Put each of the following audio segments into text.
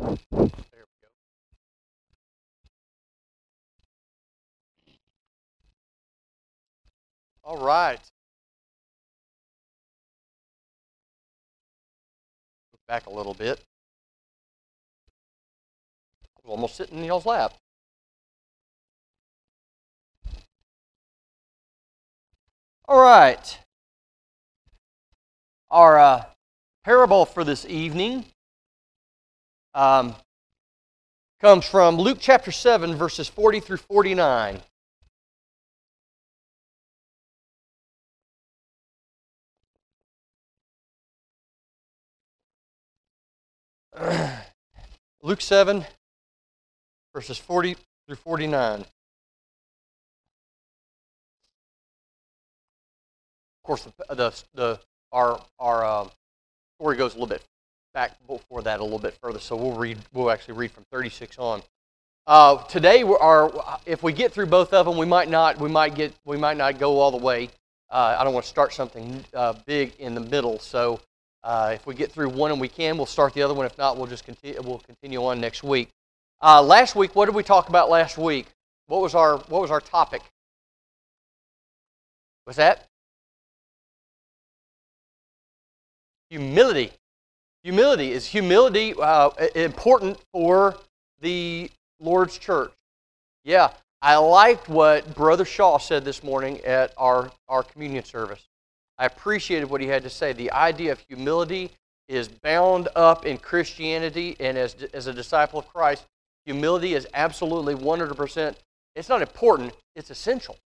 There we go. All right. Look back a little bit. I was almost sitting in y'all's lap. All right. Our parable for this evening comes from Luke chapter 7, verses 40 through 49. Luke 7, verses 40 through 49. Of course, our story goes a little bit back before that, a little bit further. So we'll actually read from 36 on. Today, if we get through both of them, we might not go all the way. I don't want to start something big in the middle. So if we get through one and we can, we'll start the other one. If not, we'll just continue. We'll continue on next week. Last week, what did we talk about last week? What was our topic? Was that humility? Is humility important for the Lord's church? Yeah, I liked what Brother Shaw said this morning at our communion service. I appreciated what he had to say. The idea of humility is bound up in Christianity, and as a disciple of Christ, humility is absolutely 100%. It's not important, it's essential.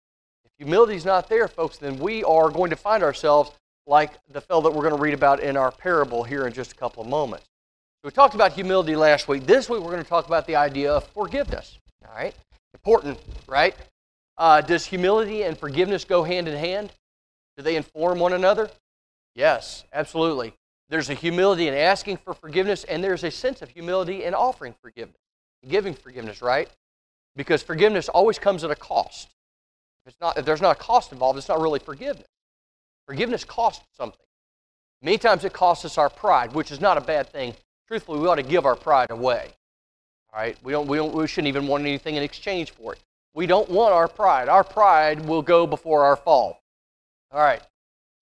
If humility is not there, folks, then we are going to find ourselves like the fellow that we're going to read about in our parable here in just a couple of moments. So we talked about humility last week. This week we're going to talk about the idea of forgiveness. All right? Important, right? Does humility and forgiveness go hand in hand? Do they inform one another? Yes, absolutely. There's a humility in asking for forgiveness, and there's a sense of humility in offering forgiveness, giving forgiveness, right? Because forgiveness always comes at a cost. If there's not a cost involved, it's not really forgiveness. Forgiveness costs something. Many times it costs us our pride, which is not a bad thing. Truthfully, we ought to give our pride away. All right? We shouldn't even want anything in exchange for it. We don't want our pride. Our pride will go before our fall. All right.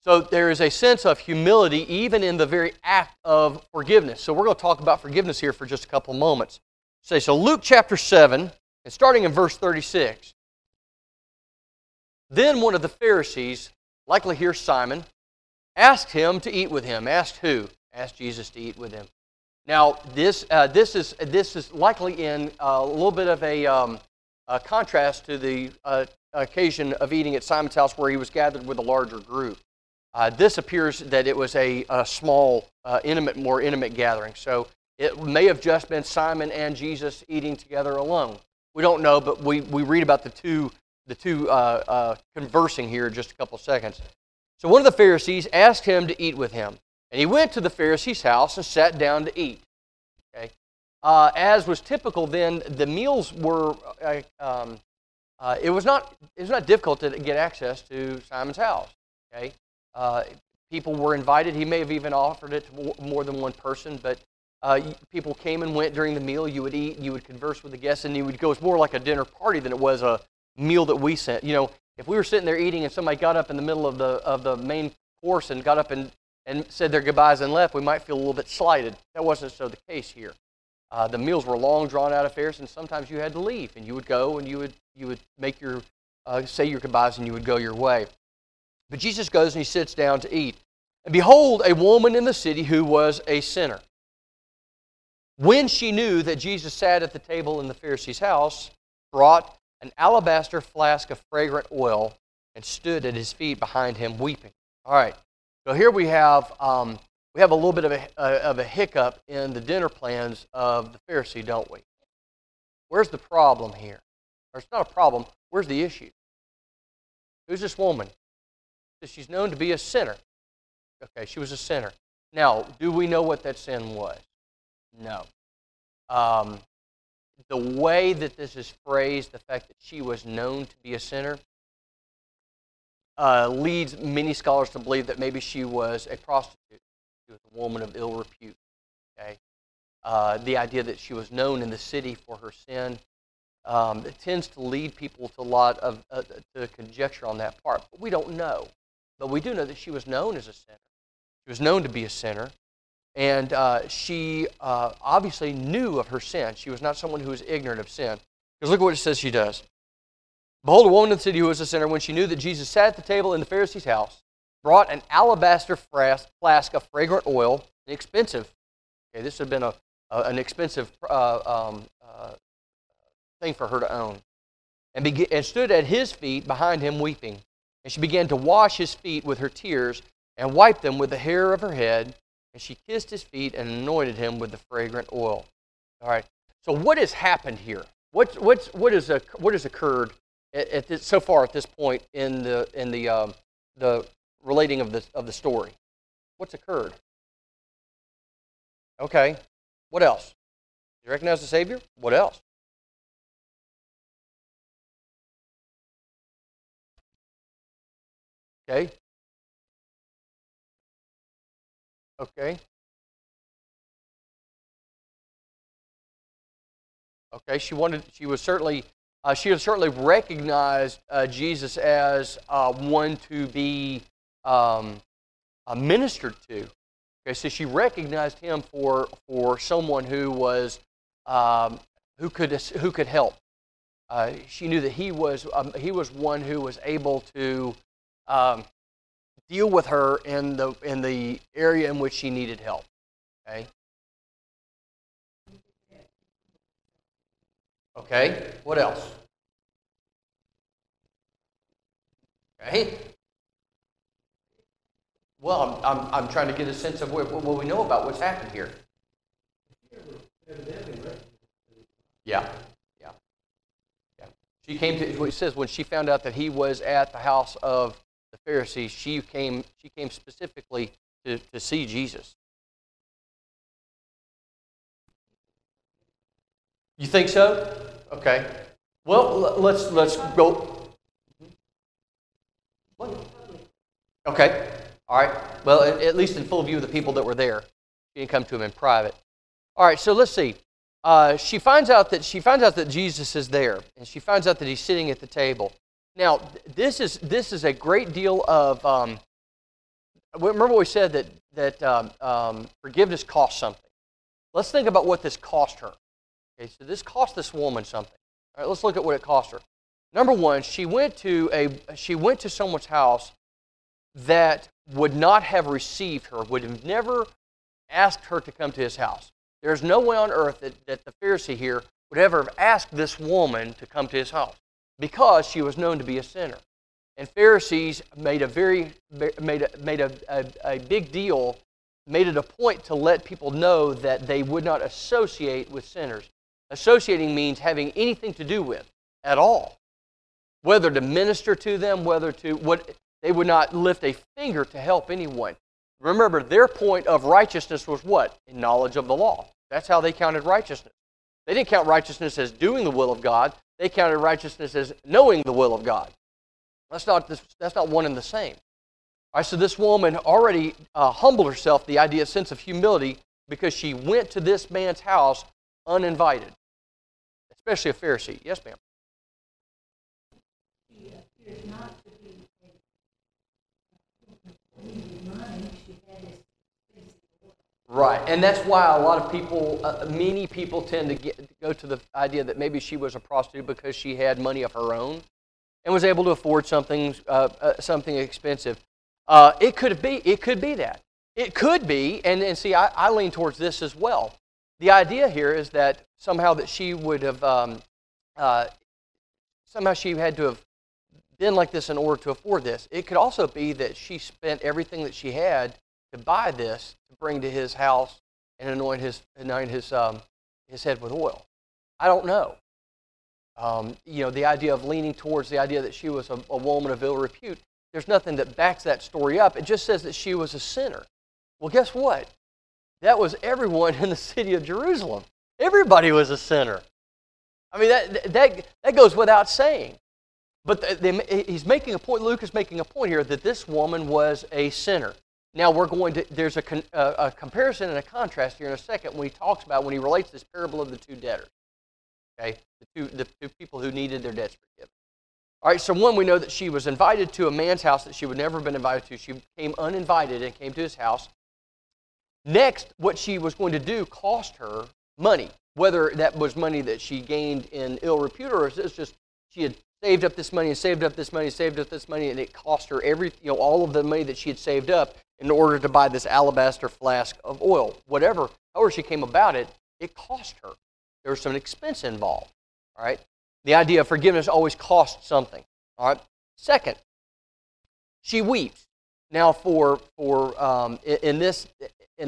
So there is a sense of humility even in the very act of forgiveness. So we're going to talk about forgiveness here for just a couple moments. So Luke chapter 7, and starting in verse 36. Then one of the Pharisees, likely here Simon, asked him to eat with him. Asked who? Asked Jesus to eat with him. Now, this is likely in a little bit of a contrast to the occasion of eating at Simon's house where he was gathered with a larger group. This appears that it was a small, more intimate gathering. So it may have just been Simon and Jesus eating together alone. We don't know, but we read about the two conversing here in just a couple of seconds. So one of the Pharisees asked him to eat with him, and he went to the Pharisee's house and sat down to eat. Okay, as was typical then, the meals were. It was not difficult to get access to Simon's house. Okay, people were invited. He may have even offered it to more than one person, but people came and went during the meal. You would eat, you would converse with the guests, and you would go. It's more like a dinner party than it was a meal that we sent. You know, if we were sitting there eating and somebody got up in the middle of the main course and got up and said their goodbyes and left, we might feel a little bit slighted. That wasn't so the case here. The meals were long, drawn-out affairs, and sometimes you had to leave, and you would go and you would make your say your goodbyes and you would go your way. But Jesus goes and he sits down to eat. And behold, a woman in the city who was a sinner. When she knew that Jesus sat at the table in the Pharisee's house, brought an alabaster flask of fragrant oil and stood at his feet behind him weeping. All right, so here we have a little bit of a hiccup in the dinner plans of the Pharisee, don't we? Where's the problem here? Or it's not a problem. Where's the issue? Who's this woman? She's known to be a sinner. Okay, she was a sinner. Now, do we know what that sin was? No. The way that this is phrased, the fact that she was known to be a sinner, leads many scholars to believe that maybe she was a prostitute. She was a woman of ill repute. Okay, the idea that she was known in the city for her sin. It tends to lead people to a lot of to conjecture on that part. But we don't know. But we do know that she was known as a sinner. She was known to be a sinner. And she obviously knew of her sin. She was not someone who was ignorant of sin. Because look at what it says she does. Behold, a woman in the city who was a sinner, when she knew that Jesus sat at the table in the Pharisee's house, brought an alabaster flask of fragrant oil, expensive. Okay, this had been an expensive thing for her to own. And stood at his feet behind him weeping. And she began to wash his feet with her tears and wiped them with the hair of her head. And she kissed his feet and anointed him with the fragrant oil. All right. So what has happened here? What has occurred so far at this point in the relating of the story? What's occurred? Okay. What else? You recognize the Savior? What else? Okay. Okay. Okay. She had certainly recognized Jesus as one to be ministered to. Okay, so she recognized him for someone who was who could help. She knew that he was one who was able to deal with her in the area in which she needed help. Okay. Okay. What else? Okay. Well, I'm trying to get a sense of what we know about what's happened here. Yeah. She came to. It says when she found out that he was at the house of the Pharisees, she came specifically to see Jesus. You think so? Okay. Well, let's go. What? Okay. All right. Well, at least in full view of the people that were there. She didn't come to him in private. All right. So let's see. She finds out that Jesus is there, and she finds out that he's sitting at the table. Now, this is a great deal of. Remember we said that forgiveness costs something. Let's think about what this cost her. Okay, so this cost this woman something. All right, let's look at what it cost her. Number one, she went to someone's house that would not have received her, would have never asked her to come to his house. There's no way on earth that the Pharisee here would ever have asked this woman to come to his house because she was known to be a sinner. And Pharisees made a big deal, made it a point to let people know that they would not associate with sinners. Associating means having anything to do with at all. Whether to minister to them, they would not lift a finger to help anyone. Remember, their point of righteousness was what? In knowledge of the law. That's how they counted righteousness. They didn't count righteousness as doing the will of God. They counted righteousness as knowing the will of God. That's not one and the same. All right, so this woman already humbled herself, the idea, sense of humility, because she went to this man's house uninvited, especially a Pharisee. Yes, ma'am. She appears not to be needing money. She had this basic work. Right, and that's why a lot of people, many people tend to go to the idea that maybe she was a prostitute because she had money of her own and was able to afford something expensive. It could be that. It could be, and see, I lean towards this as well. The idea here is that somehow that she would have, somehow she had to have been like this in order to afford this. It could also be that she spent everything that she had to buy this to bring to his house and anoint his head with oil. I don't know. The idea of leaning towards the idea that she was a woman of ill repute, there's nothing that backs that story up. It just says that she was a sinner. Well, guess what? That was everyone in the city of Jerusalem. Everybody was a sinner. I mean, that goes without saying. But he's making a point, Luke is making a point here, that this woman was a sinner. Now we're going to, there's a comparison and a contrast here in a second when he talks about, when he relates this parable of the two debtors. Okay, the two people who needed their debts forgiven. All right, so one, we know that she was invited to a man's house that she would never have been invited to. She came uninvited and came to his house. Next, what she was going to do cost her money, whether that was money that she gained in ill repute or it's just she had saved up this money and saved up this money and saved up this money, and it cost her all of the money that she had saved up in order to buy this alabaster flask of oil. However she came about it, it cost her. There was some expense involved. All right. The idea of forgiveness always costs something. All right. Second, she weeps. Now, in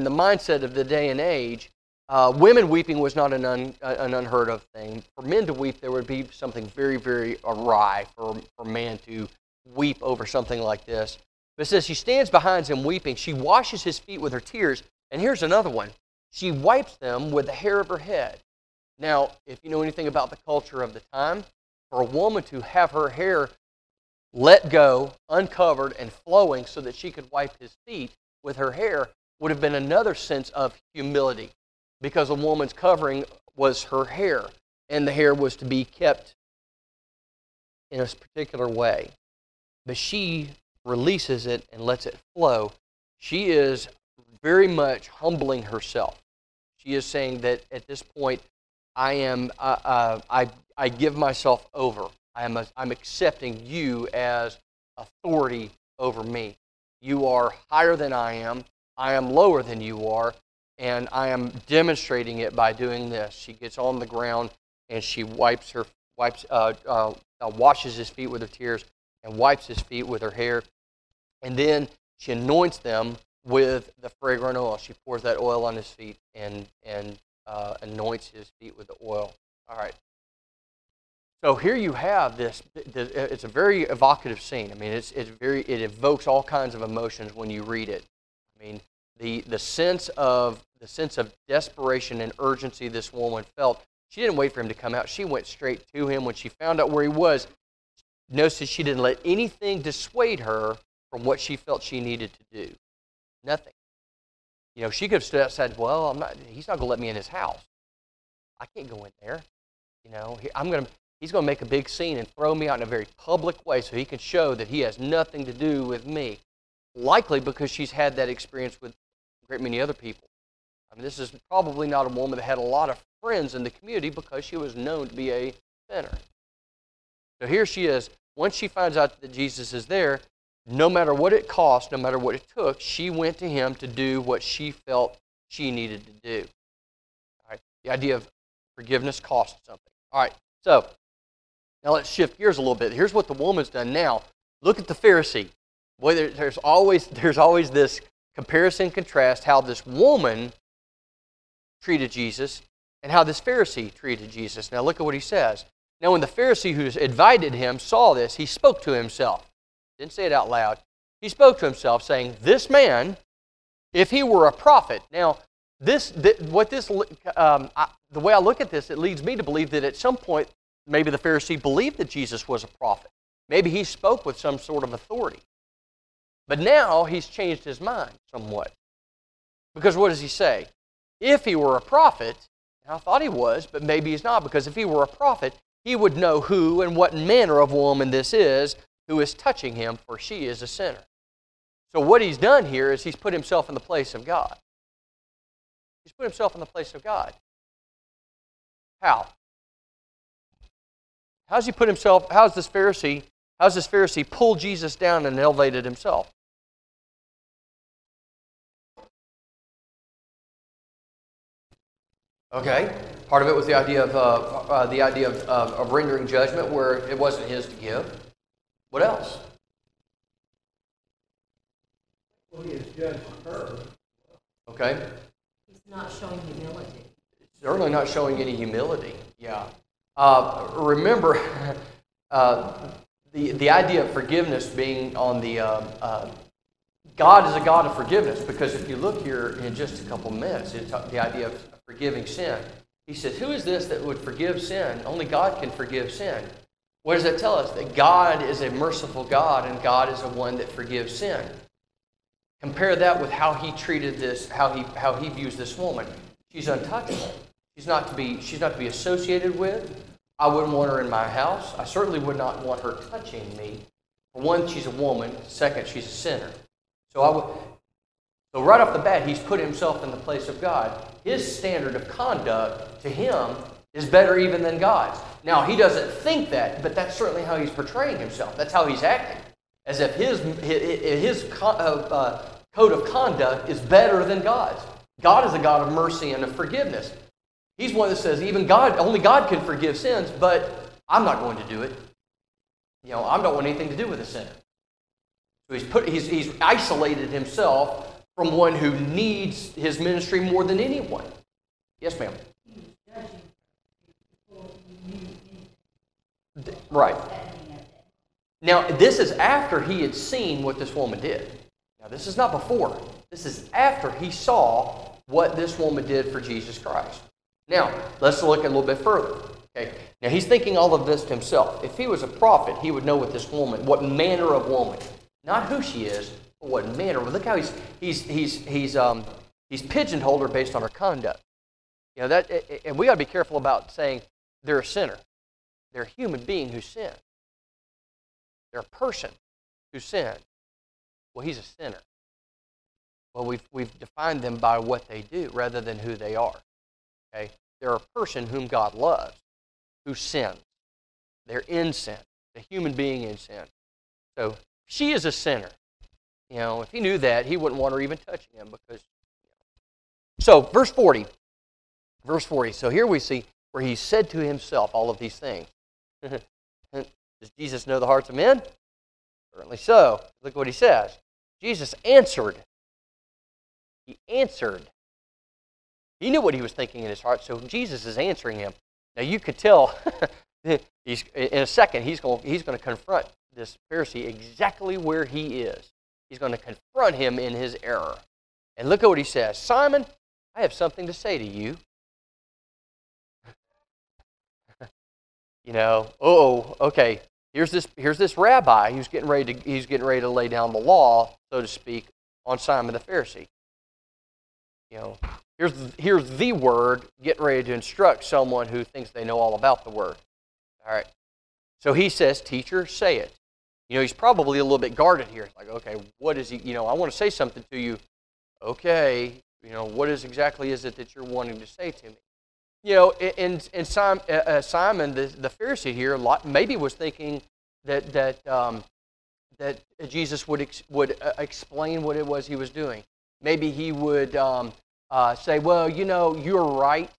the mindset of the day and age, women weeping was not an unheard of thing. For men to weep, there would be something very, very awry for a man to weep over something like this. But it says she stands behind him weeping. She washes his feet with her tears. And here's another one. She wipes them with the hair of her head. Now, if you know anything about the culture of the time, for a woman to have her hair let go, uncovered, and flowing so that she could wipe his feet with her hair would have been another sense of humility, because a woman's covering was her hair, and the hair was to be kept in a particular way. But she releases it and lets it flow. She is very much humbling herself. She is saying that at this point, I give myself over. I'm accepting you as authority over me. You are higher than I am lower than you are, and I am demonstrating it by doing this. She gets on the ground and she washes his feet with her tears and wipes his feet with her hair, and then she anoints them with the fragrant oil. She pours that oil on his feet and anoints his feet with the oil. All right. So here you have this. It's a very evocative scene. I mean, it evokes all kinds of emotions when you read it. I mean, the sense of desperation and urgency this woman felt. She didn't wait for him to come out. She went straight to him when she found out where he was. Notice she didn't let anything dissuade her from what she felt she needed to do. Nothing. You know, she could have said, "Well, he's not going to let me in his house. I can't go in there. You know, he's going to make a big scene and throw me out in a very public way so he can show that he has nothing to do with me." Likely because she's had that experience with a great many other people. I mean, this is probably not a woman that had a lot of friends in the community because she was known to be a sinner. So here she is. Once she finds out that Jesus is there, no matter what it cost, no matter what it took, she went to him to do what she felt she needed to do. All right. The idea of forgiveness costs something. All right. So now let's shift gears a little bit. Here's what the woman's done now. Look at the Pharisee. Boy, there's always this comparison and contrast how this woman treated Jesus and how this Pharisee treated Jesus. Now look at what he says. Now when the Pharisee who invited him saw this, he spoke to himself. Didn't say it out loud. He spoke to himself, saying, "This man, if he were a prophet." Now, the way I look at this, it leads me to believe that at some point, maybe the Pharisee believed that Jesus was a prophet. Maybe he spoke with some sort of authority. But now he's changed his mind somewhat. Because what does he say? If he were a prophet, and I thought he was, but maybe he's not, because if he were a prophet, he would know who and what manner of woman this is who is touching him, for she is a sinner. So what he's done here is he's put himself in the place of God. He's put himself in the place of God. How? How's he put himself, how's this Pharisee pulled Jesus down and elevated himself? Okay, part of it was the idea of rendering judgment where it wasn't his to give. What else? Well, he has judged her. Okay. He's not showing humility. Certainly not showing any humility. Yeah. Remember, the idea of forgiveness being on the God is a God of forgiveness, because if you look here in just a couple minutes, it's the idea of forgiving sin. He says, who is this that would forgive sin? Only God can forgive sin. What does that tell us? That God is a merciful God, and God is the one that forgives sin. Compare that with how he treated this, how he views this woman. She's untouchable. She's not to be associated with. I wouldn't want her in my house. I certainly would not want her touching me. For one, she's a woman. Second, she's a sinner. So right off the bat, he's put himself in the place of God. His standard of conduct to him is better even than God's. Now, he doesn't think that, but that's certainly how he's portraying himself. That's how he's acting. As if his code of conduct is better than God's. God is a God of mercy and of forgiveness. He's one that says only God can forgive sins, but I'm not going to do it. I don't want anything to do with a sinner. So he's isolated himself from one who needs his ministry more than anyone. Yes, ma'am. Right. Now, this is after he had seen what this woman did. Now, this is not before. This is after he saw what this woman did for Jesus Christ. Now, let's look a little bit further. Okay. Now, he's thinking all of this to himself. If he was a prophet, he would know what manner of woman, not who she is, but what manner. Look how he's pigeonholed her based on her conduct. And we got to be careful about saying they're a sinner. They're a human being who sinned. They're a person who sinned. Well, he's a sinner. Well, we've defined them by what they do rather than who they are. Okay? They're a person whom God loves, who sins. They're in sin. A human being in sin. So she is a sinner. If he knew that, he wouldn't want her even touching him because. So verse 40. Verse 40. So here we see where he said to himself all of these things. Does Jesus know the hearts of men? Certainly so. Look what he says. Jesus answered. He answered. He knew what he was thinking in his heart, so Jesus is answering him. Now you could tell, in a second, he's going to confront this Pharisee exactly where he is. He's going to confront him in his error. And look at what he says. Simon, I have something to say to you. Okay. Here's this rabbi who's getting ready to lay down the law, so to speak, on Simon the Pharisee. Here's the word, getting ready to instruct someone who thinks they know all about the word. All right. So he says, teacher, say it. He's probably a little bit guarded here. Like, okay, what is he, I want to say something to you. Okay, what exactly is it that you're wanting to say to me? And Simon, the Pharisee here, maybe was thinking that Jesus would explain what it was he was doing. Maybe he would say, well, you're right.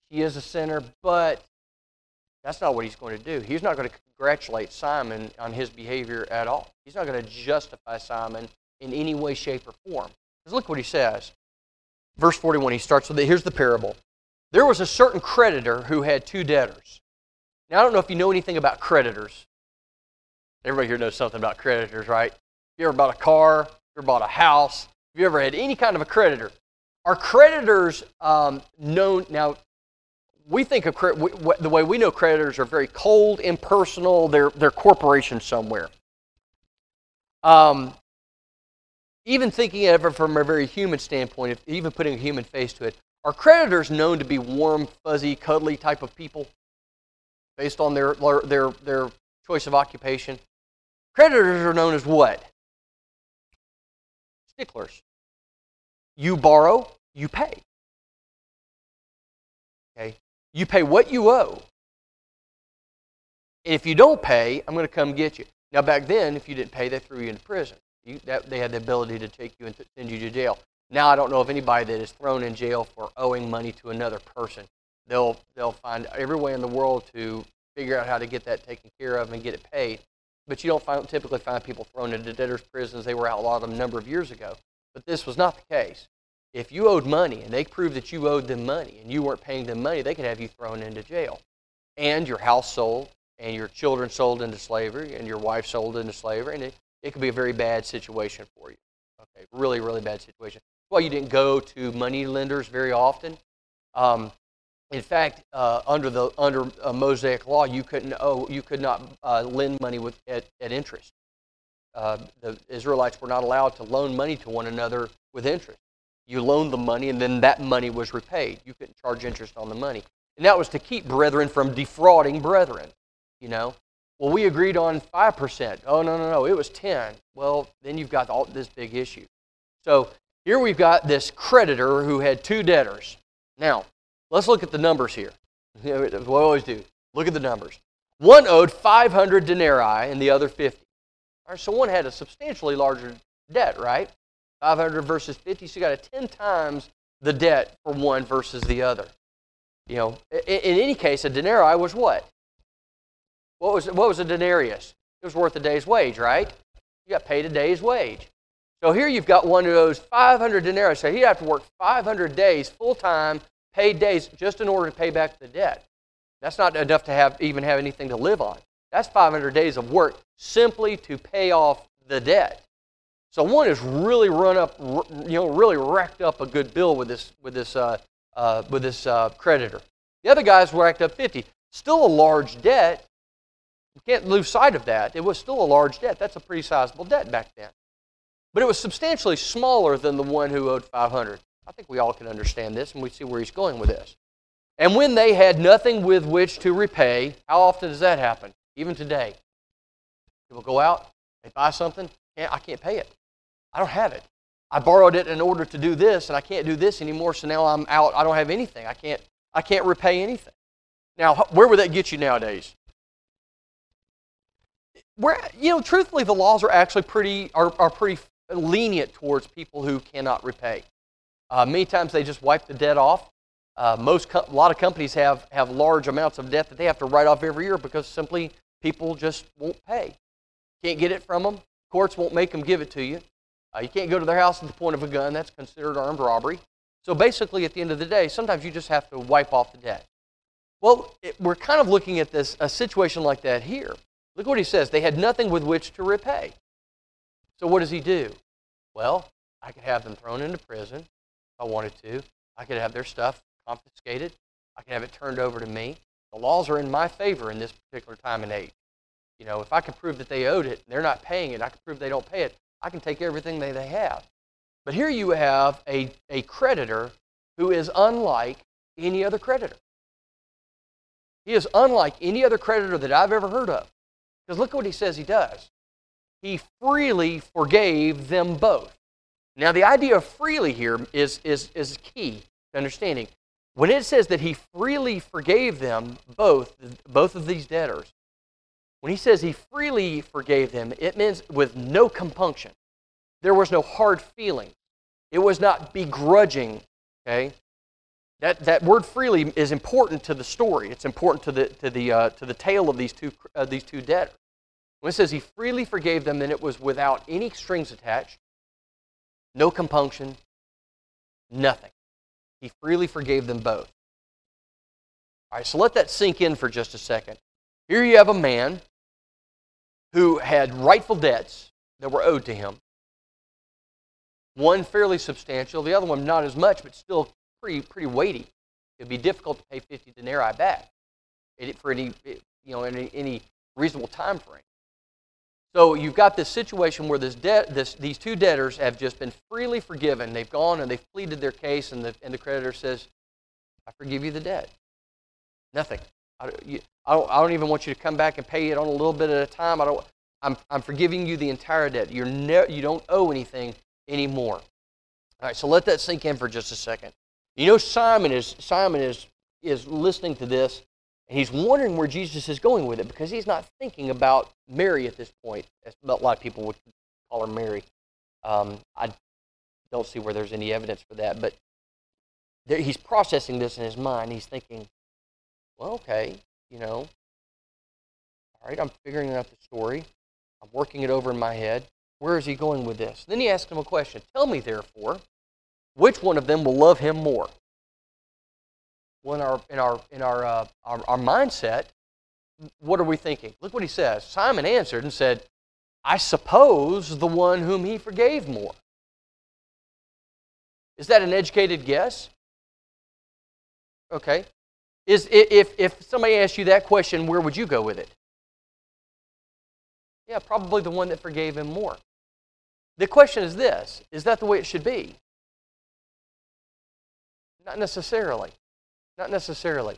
She is a sinner, but that's not what he's going to do. He's not going to congratulate Simon on his behavior at all. He's not going to justify Simon in any way, shape, or form. Because look what he says. Verse 41, he starts with it. Here's the parable. There was a certain creditor who had two debtors. Now, I don't know if you know anything about creditors. Everybody here knows something about creditors, right? If you ever bought a car, if you ever bought a house, if you ever had any kind of a creditor. Are creditors known? Now, we think of the way we know creditors are very cold, impersonal. They're corporations somewhere. Even thinking of it from a very human standpoint, even putting a human face to it, are creditors known to be warm, fuzzy, cuddly type of people based on their choice of occupation? Creditors are known as what? Sticklers. You borrow, you pay. Okay? You pay what you owe. And if you don't pay, I'm going to come get you. Now, back then, if you didn't pay, they threw you into prison. They had the ability to take you and send you to jail. Now, I don't know of anybody that is thrown in jail for owing money to another person. They'll find every way in the world to figure out how to get that taken care of and get it paid. But you don't typically find people thrown into debtors' prisons. They were outlawed a number of years ago. But this was not the case. If you owed money and they proved that you owed them money and you weren't paying them money, they could have you thrown into jail. And your house sold, and your children sold into slavery, and your wife sold into slavery, and it could be a very bad situation for you. Okay, really, really bad situation. Well, you didn't go to money lenders very often. In fact, under a Mosaic law, you could not lend money at interest. the Israelites were not allowed to loan money to one another with interest. You loaned the money, and then that money was repaid. You couldn't charge interest on the money. And that was to keep brethren from defrauding brethren, you know. Well, we agreed on 5%. Oh, no, it was 10. Well, then you've got all this big issue. So here we've got this creditor who had two debtors. Now, let's look at the numbers here. What we always do. Look at the numbers. One owed 500 denarii and the other 50. All right, so one had a substantially larger debt, right? 500 versus 50, so you got a 10 times the debt for one versus the other. You know, in any case, a denarii was what? What was a denarius? It was worth a day's wage, right? You got paid a day's wage. So here you've got one who owes 500 denarii. So he'd have to work 500 days, full-time, paid days, just in order to pay back the debt. That's not enough to even have anything to live on. That's 500 days of work simply to pay off the debt. So one has really really racked up a good bill with this creditor. The other guy's racked up 50. Still a large debt. You can't lose sight of that. It was still a large debt. That's a pretty sizable debt back then. But it was substantially smaller than the one who owed 500. I think we all can understand this, and we see where he's going with this. And when they had nothing with which to repay, how often does that happen? Even today. People go out, they buy something, I can't pay it. I don't have it. I borrowed it in order to do this, and I can't do this anymore, so now I'm out. I don't have anything. I can't repay anything. Now, where would that get you nowadays? Truthfully, the laws are actually pretty lenient towards people who cannot repay. Many times they just wipe the debt off. A lot of companies have large amounts of debt that they have to write off every year because simply people just won't pay. Can't get it from them. Courts won't make them give it to you. You can't go to their house at the point of a gun. That's considered armed robbery. So basically, at the end of the day, sometimes you just have to wipe off the debt. Well, we're kind of looking at a situation like that here. Look what he says. They had nothing with which to repay. So what does he do? Well, I could have them thrown into prison if I wanted to. I could have their stuff confiscated. I could have it turned over to me. The laws are in my favor in this particular time and age. You know, if I can prove that they owed it and they're not paying it, I can prove they don't pay it, I can take everything they have. But here you have a creditor who is unlike any other creditor. He is unlike any other creditor that I've ever heard of. Because look what he says he does. He freely forgave them both. Now the idea of freely here is key to understanding. When it says that he freely forgave them both of these debtors, when he says he freely forgave them, it means with no compunction. There was no hard feeling. It was not begrudging. Okay, that word freely is important to the story. It's important to the tale of these two debtors. When it says he freely forgave them, then it was without any strings attached, no compunction, nothing. He freely forgave them both. All right, so let that sink in for just a second. Here you have a man who had rightful debts that were owed to him. One fairly substantial, the other one not as much, but still pretty weighty. It would be difficult to pay 50 denarii back for any reasonable time frame. So you've got this situation where these two debtors have just been freely forgiven. They've gone and they've pleaded their case, and the creditor says, "I forgive you the debt. Nothing. I don't even want you to come back and pay it on a little bit at a time. I'm forgiving you the entire debt. You don't owe anything anymore." All right, so let that sink in for just a second. You know, Simon is listening to this, and he's wondering where Jesus is going with it because he's not thinking about Mary at this point. A lot of people would call her Mary. I don't see where there's any evidence for that, but he's processing this in his mind. He's thinking, well, okay, all right, I'm figuring out the story. I'm working it over in my head. Where is he going with this? Then he asks him a question. Tell me, therefore, which one of them will love him more? Well, in our mindset, what are we thinking? Look what he says. Simon answered and said, "I suppose the one whom he forgave more." Is that an educated guess? Okay. If somebody asked you that question, where would you go with it? Yeah, probably the one that forgave him more. The question is this, is that the way it should be? Not necessarily. Not necessarily.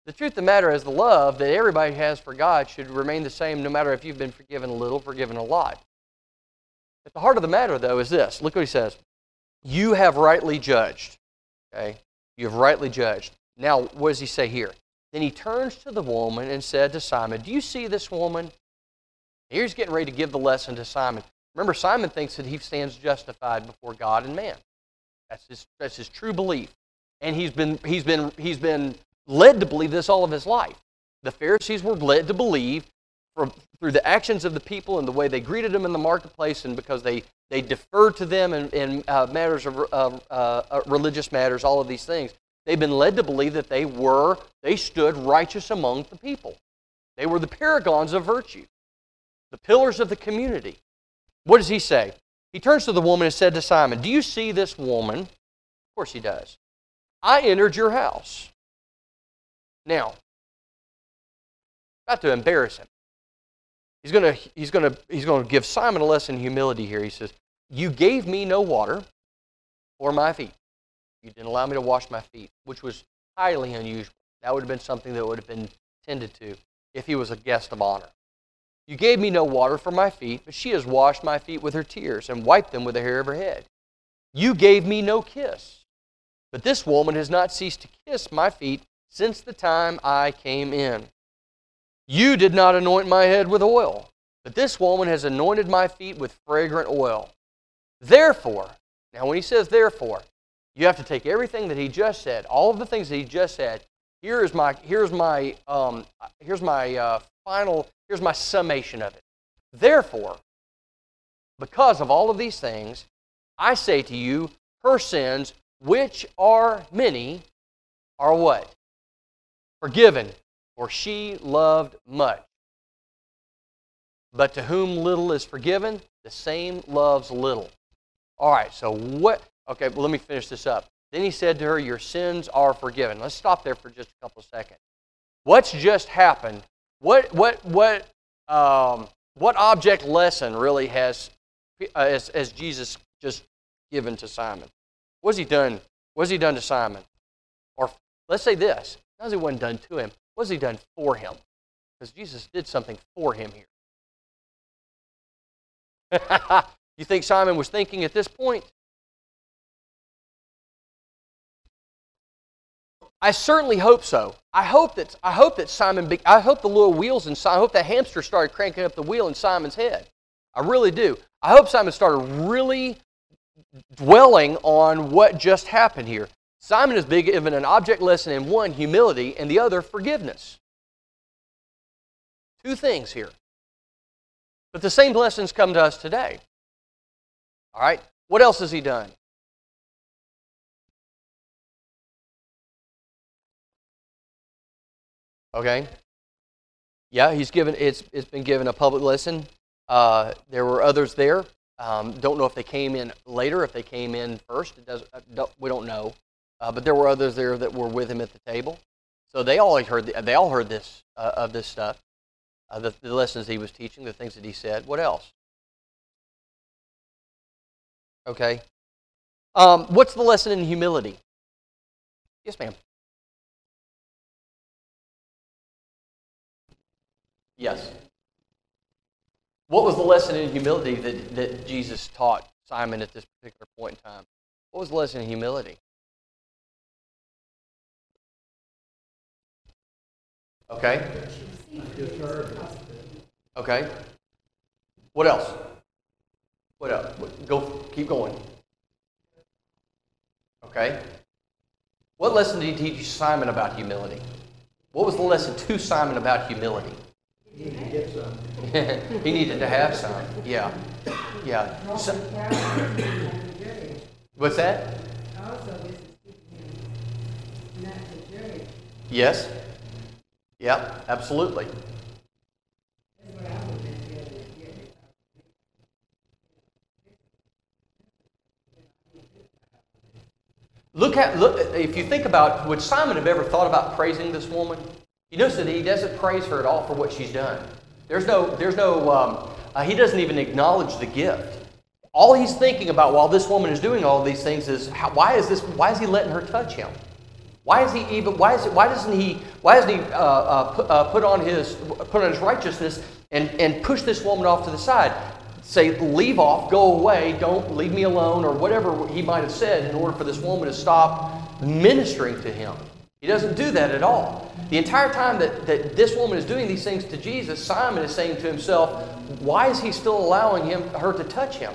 The truth of the matter is the love that everybody has for God should remain the same no matter if you've been forgiven a little, forgiven a lot. At the heart of the matter, though, is this. Look what he says. You have rightly judged. Okay? You have rightly judged. Now, what does he say here? Then he turns to the woman and said to Simon, do you see this woman? Here's getting ready to give the lesson to Simon. Remember, Simon thinks that he stands justified before God and man. That's his true belief. And he's been led to believe this all of his life. The Pharisees were led to believe through the actions of the people and the way they greeted him in the marketplace, and because they deferred to them in matters of religious matters, all of these things. They've been led to believe that they stood righteous among the people. They were the paragons of virtue, the pillars of the community. What does he say? He turns to the woman and said to Simon, do you see this woman? Of course he does. I entered your house. Now, about to embarrass him. He's going to give Simon a lesson in humility here. He says, you gave me no water for my feet. You didn't allow me to wash my feet, which was highly unusual. That would have been something that would have been tended to if he was a guest of honor. You gave me no water for my feet, but she has washed my feet with her tears and wiped them with the hair of her head. You gave me no kiss, but this woman has not ceased to kiss my feet since the time I came in. You did not anoint my head with oil, but this woman has anointed my feet with fragrant oil. Therefore, now when he says therefore, you have to take everything that he just said, all of the things that he just said. Here's my summation of it. Therefore, because of all of these things, I say to you, her sins, which are many, are what? Forgiven, for she loved much. But to whom little is forgiven, the same loves little. All right, so what? Okay, well, let me finish this up. Then he said to her, your sins are forgiven. Let's stop there for just a couple of seconds. What's just happened? What object lesson really has Jesus just given to Simon? What's he done? What's he done to Simon? Or let's say this: not as it wasn't done to him, what's he done for him? Because Jesus did something for him here. You think Simon was thinking at this point? I certainly hope so. I hope that Simon. I hope the little wheels and I hope that hamster started cranking up the wheel in Simon's head. I really do. I hope Simon started really dwelling on what just happened here. Simon is being given an object lesson in one, humility, and the other, forgiveness. Two things here. But the same lessons come to us today. All right? What else has he done? Okay? Yeah, it's been given a public lesson. There were others there. Don't know if they came in later, if they came in first. We don't know. But there were others there that were with him at the table. So they all heard this of this stuff, the lessons he was teaching, the things that he said. What else? Okay. What's the lesson in humility? Yes, ma'am. Yes. What was the lesson in humility that Jesus taught Simon at this particular point in time? What was the lesson in humility? Okay. Okay. What else? What else? Keep going. Okay. What lesson did he teach Simon about humility? What was the lesson to Simon about humility? He needed to get some. He needed to have some. Yeah. Yeah. So, what's that? Also, this is teaching him not to judge. Yes. Yeah, absolutely. That's what I would have said. Look, if you think about, would Simon have ever thought about praising this woman? You notice that he doesn't praise her at all for what she's done. There's no He doesn't even acknowledge the gift. All he's thinking about while this woman is doing all these things is, why is he letting her touch him? Why doesn't he put on his righteousness and push this woman off to the side? Say, leave off, go away, don't leave me alone, or whatever he might have said in order for this woman to stop ministering to him. He doesn't do that at all. The entire time that this woman is doing these things to Jesus, Simon is saying to himself, why is he still allowing her to touch him?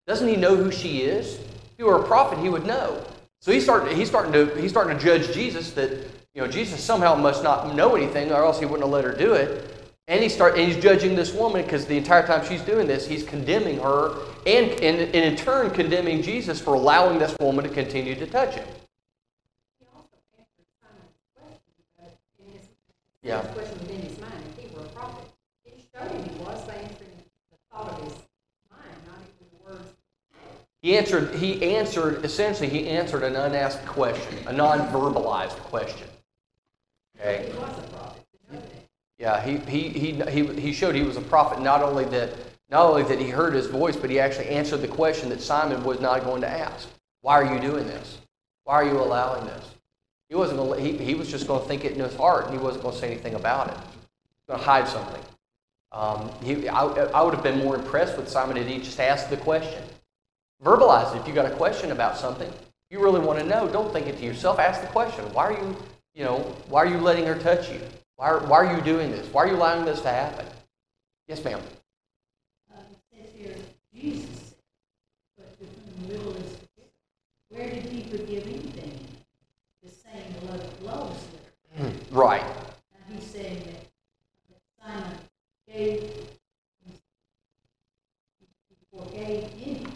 Doesn't he know who she is? If he were a prophet, he would know. So he's starting to judge Jesus that Jesus somehow must not know anything, or else he wouldn't have let her do it. And he's judging this woman because the entire time she's doing this, he's condemning her and in turn condemning Jesus for allowing this woman to continue to touch him. He also answered Simon's question, in his question within his mind, if he were a prophet. It showed him he was by answering the thought of his mind, not even the words. He answered an unasked question, a non-verbalized question. Okay. He was a prophet. Yeah, he showed he was a prophet. Not only that he heard his voice, but he actually answered the question that Simon was not going to ask. Why are you doing this? Why are you allowing this? He wasn't going to, he was just going to think it in his heart, and he wasn't going to say anything about it. He was going to hide something. I would have been more impressed with Simon if he just asked the question. Verbalize it. If you got a question about something, you really want to know, don't think it to yourself. Ask the question. Why are you letting her touch you? Why are you doing this? Why are you allowing this to happen? Yes, ma'am. It says here, Jesus said, but to whom little is forgiven. Where did he forgive anything? The same blood flows there. Right. Now he's saying that Simon forgave anything. I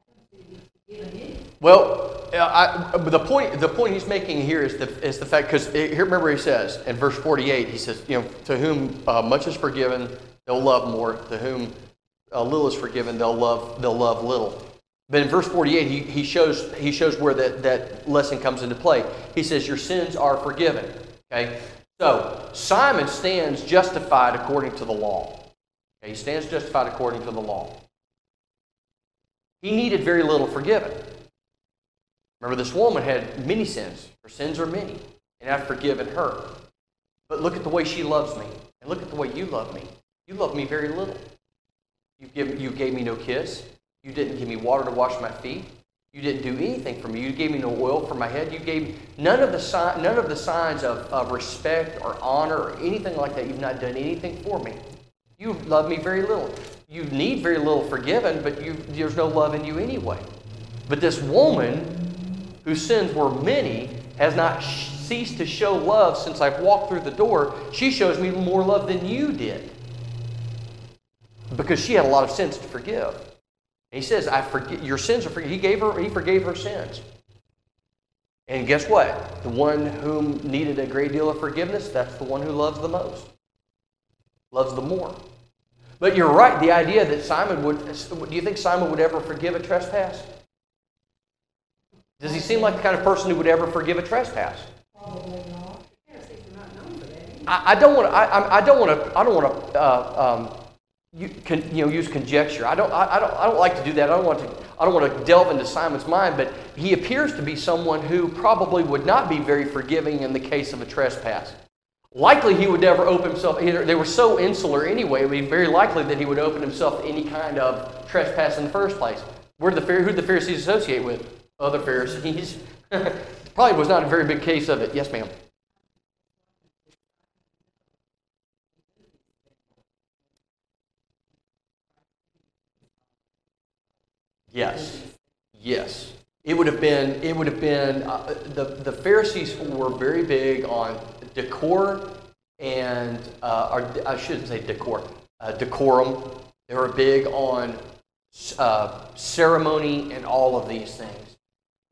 don't see he's forgiven anything. Well, the point he's making here is the fact, because here remember he says in verse 48, he says, to whom much is forgiven, they'll love more. To whom little is forgiven, they'll love little. But in verse 48, he shows where that lesson comes into play. He says, your sins are forgiven. Okay, so Simon stands justified according to the law. Okay, he stands justified according to the law. He needed very little forgiven. Remember, this woman had many sins. Her sins are many, and I've forgiven her. But look at the way she loves me, and look at the way you love me. You love me very little. You gave me no kiss. You didn't give me water to wash my feet. You didn't do anything for me. You gave me no oil for my head. You gave none of the signs of respect or honor or anything like that. You've not done anything for me. You love me very little. You need very little forgiven, but there's no love in you anyway. But this woman, whose sins were many, has not ceased to show love since I've walked through the door. She shows me more love than you did, because she had a lot of sins to forgive. And he says, "I forgive your sins are forgiven." He forgave her sins. And guess what? The one whom needed a great deal of forgiveness, that's the one who loves the most, loves the more. But you're right. The idea that Simon would, do you think Simon would ever forgive a trespass? Does he seem like the kind of person who would ever forgive a trespass? Probably not. Pharisees are not known for that. I don't want to use conjecture. I don't like to do that. I don't want to delve into Simon's mind, but he appears to be someone who probably would not be very forgiving in the case of a trespass. Likely he would never open himself. They were so insular anyway. It would be very likely that he would open himself to any kind of trespass in the first place. Who did the Pharisees associate with? Other Pharisees. Probably was not a very big case of it. Yes, ma'am. Yes. Yes. It would have been. The Pharisees were very big on decor and, or I shouldn't say decor, decorum. They were big on ceremony and all of these things.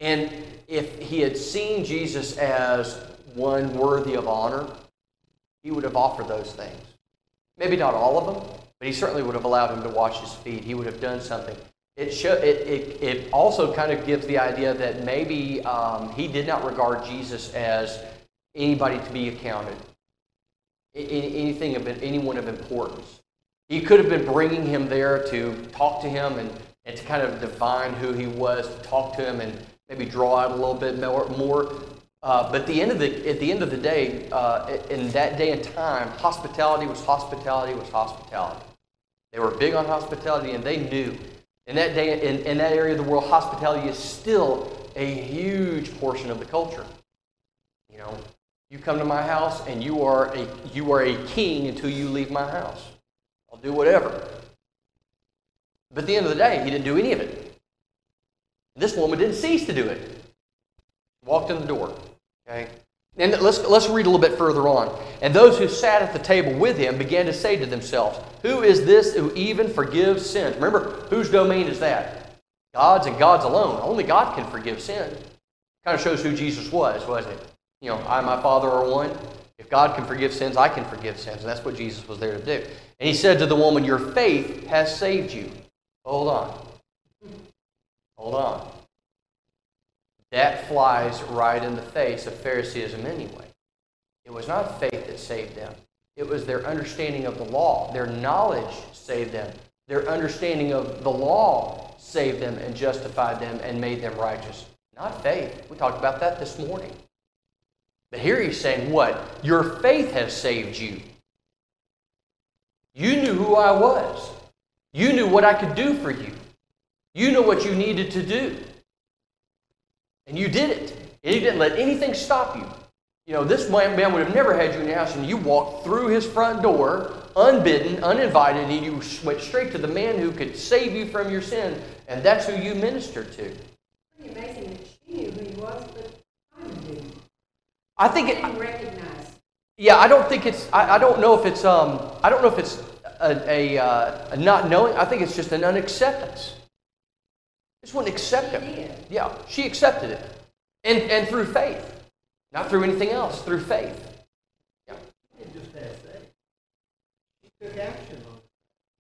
And if he had seen Jesus as one worthy of honor, he would have offered those things. Maybe not all of them, but he certainly would have allowed him to wash his feet. He would have done something. It also kind of gives the idea that maybe he did not regard Jesus as anybody to be accounted, anyone of importance. He could have been bringing him there to talk to him and to kind of divine who he was, to talk to him and maybe draw out a little bit more. But at the end of the day, in that day and time, hospitality was hospitality was hospitality. They were big on hospitality, and they knew. In that day, in that area of the world, hospitality is still a huge portion of the culture. You know, you come to my house, and you are a king until you leave my house. I'll do whatever. But at the end of the day, he didn't do any of it. This woman didn't cease to do it. Walked in the door. Okay? And let's read a little bit further on. And those who sat at the table with him began to say to themselves, "Who is this who even forgives sins?" Remember, whose domain is that? God's, and God's alone. Only God can forgive sin. Kind of shows who Jesus was, wasn't it? You know, I and my Father are one. If God can forgive sins, I can forgive sins. And that's what Jesus was there to do. And he said to the woman, "Your faith has saved you." Hold on. Hold on. That flies right in the face of Phariseeism anyway. It was not faith that saved them. It was their understanding of the law. Their knowledge saved them. Their understanding of the law saved them and justified them and made them righteous. Not faith. We talked about that this morning. But here he's saying what? Your faith has saved you. You knew who I was. You knew what I could do for you. You knew what you needed to do. And you did it. And you didn't let anything stop you. You know, this man would have never had you in your house, and you walked through his front door, unbidden, uninvited, and you went straight to the man who could save you from your sin, and that's who you ministered to. Pretty amazing that she knew who he was, but Simon didn't. I think it. Didn't recognize. Yeah, I don't think it's. I don't know if it's. I don't know if it's a not knowing. I think it's just an unacceptance. Just wouldn't accept him. Yeah, she accepted it, and through faith, not through anything else. Through faith. Yeah. She didn't just have faith. She took action on it.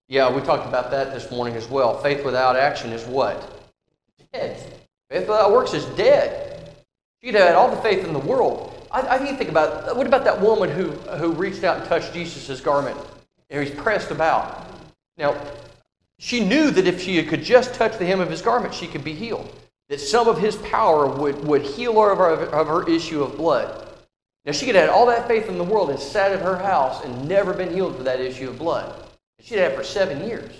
Yeah, we talked about that this morning as well. Faith without action is what? Dead. Faith without works is dead. She'd had all the faith in the world. I think about, what about that woman who reached out and touched Jesus' garment? And he's pressed about. Now, she knew that if she could just touch the hem of his garment, she could be healed. That some of his power would heal her of her issue of blood. Now, she could have had all that faith in the world and sat at her house and never been healed for that issue of blood. She'd had it for 7 years.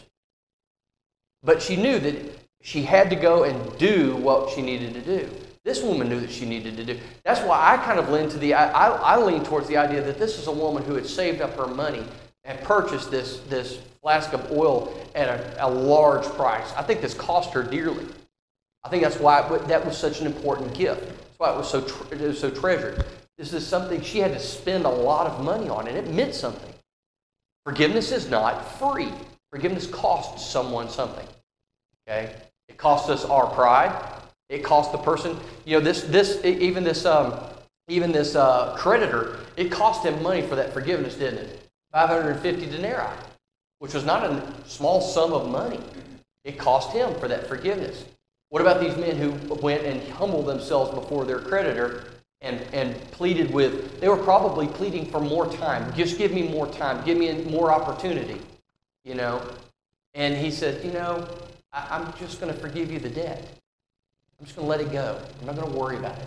But she knew that she had to go and do what she needed to do. This woman knew that she needed to do. That's why I kind of lean to I lean towards the idea that this is a woman who had saved up her money and purchased this flask of oil at a large price. I think this cost her dearly. I think that's why that was such an important gift. That's why it was so treasured. This is something she had to spend a lot of money on, and it meant something. Forgiveness is not free. Forgiveness costs someone something. Okay? It costs us our pride. It costs the person. You know, even this creditor. It cost him money for that forgiveness, didn't it? 550 denarii, which was not a small sum of money. It cost him for that forgiveness. What about these men who went and humbled themselves before their creditor and pleaded with, they were probably pleading for more time. Just give me more time. Give me more opportunity, you know. And he said, you know, I'm just going to forgive you the debt. I'm just going to let it go. I'm not going to worry about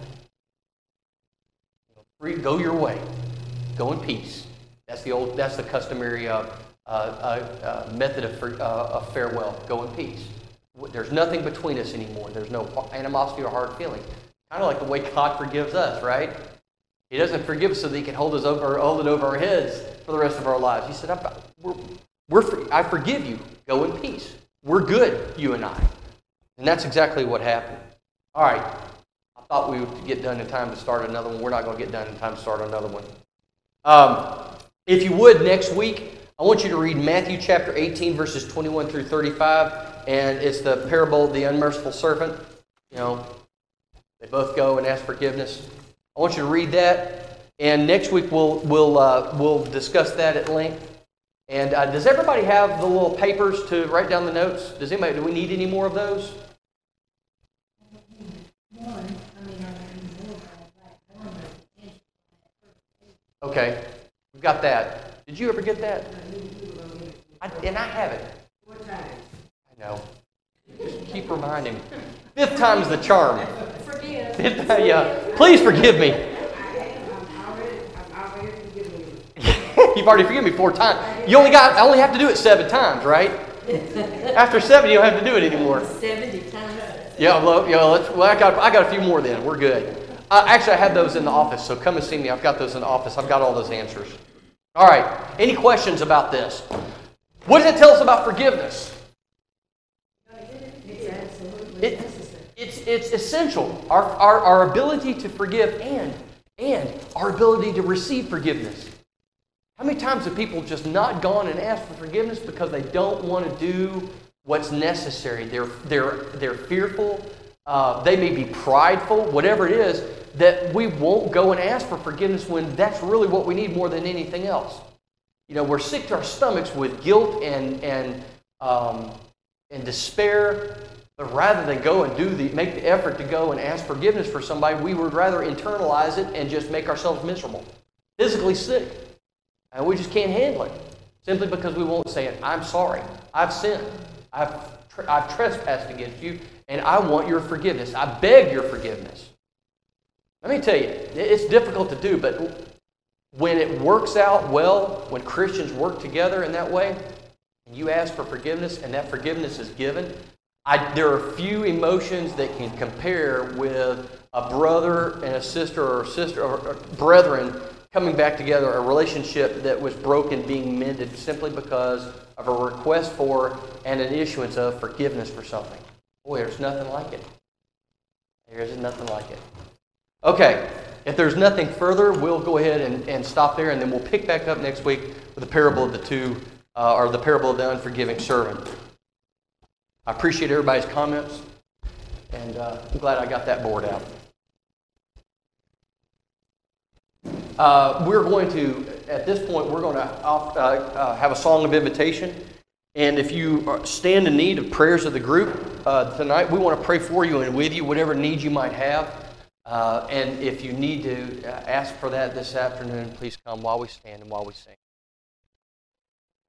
it. Go your way. Go in peace. That's the customary method of farewell. Go in peace. There's nothing between us anymore. There's no animosity or hard feelings. Kind of like the way God forgives us, right? He doesn't forgive us so that He can hold it over our heads for the rest of our lives. He said, I forgive you. Go in peace. We're good, you and I. And that's exactly what happened. All right. I thought we would get done in time to start another one. We're not going to get done in time to start another one. If you would, next week, I want you to read Matthew chapter 18, verses 21 through 35. And it's the parable of the unmerciful servant. You know, they both go and ask forgiveness. I want you to read that. And next week we'll discuss that at length. And does everybody have the little papers to write down the notes? Do we need any more of those? Okay, we've got that. Did you ever get that? And I haven't. What time? I know. Just keep reminding me. 5th time's the charm. Forgive. 5th time, yeah. Please forgive me. I'm already forgiven you. You've already forgiven me 4 times. I only have to do it 7 times, right? After 7, you don't have to do it anymore. 70 times. Yeah, well, I got a few more then. We're good. Actually, I have those in the office, so come and see me. I've got those in the office. I've got all those answers. All right. Any questions about this? What does it tell us about forgiveness? It's absolutely necessary. It's essential. Our ability to forgive and our ability to receive forgiveness. How many times have people just not gone and asked for forgiveness because they don't want to do what's necessary? They're fearful. They may be prideful. Whatever it is, that we won't go and ask for forgiveness when that's really what we need more than anything else. We're sick to our stomachs with guilt and despair. But rather than go and make the effort to go and ask forgiveness for somebody, we would rather internalize it and just make ourselves miserable, physically sick. And we just can't handle it. Simply because we won't say it. I'm sorry. I've sinned. I've trespassed against you, and I want your forgiveness. I beg your forgiveness. Let me tell you, it's difficult to do, but when it works out well, when Christians work together in that way, and you ask for forgiveness, and that forgiveness is given, there are few emotions that can compare with a brother and a sister or brethren coming back together, a relationship that was broken being mended simply because of a request for and an issuance of forgiveness for something. Boy, there's nothing like it. There's nothing like it. Okay, if there's nothing further, we'll go ahead and stop there, and then we'll pick back up next week with the parable of the parable of the unforgiving servant. I appreciate everybody's comments, and I'm glad I got that board out. We're going to, at this point, we're going to have a song of invitation. And if you stand in need of prayers of the group tonight, we want to pray for you and with you, whatever needs you might have. And if you need to ask for that this afternoon, please come while we stand and while we sing.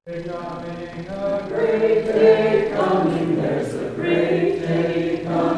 Coming, a great day coming, there's a great day coming.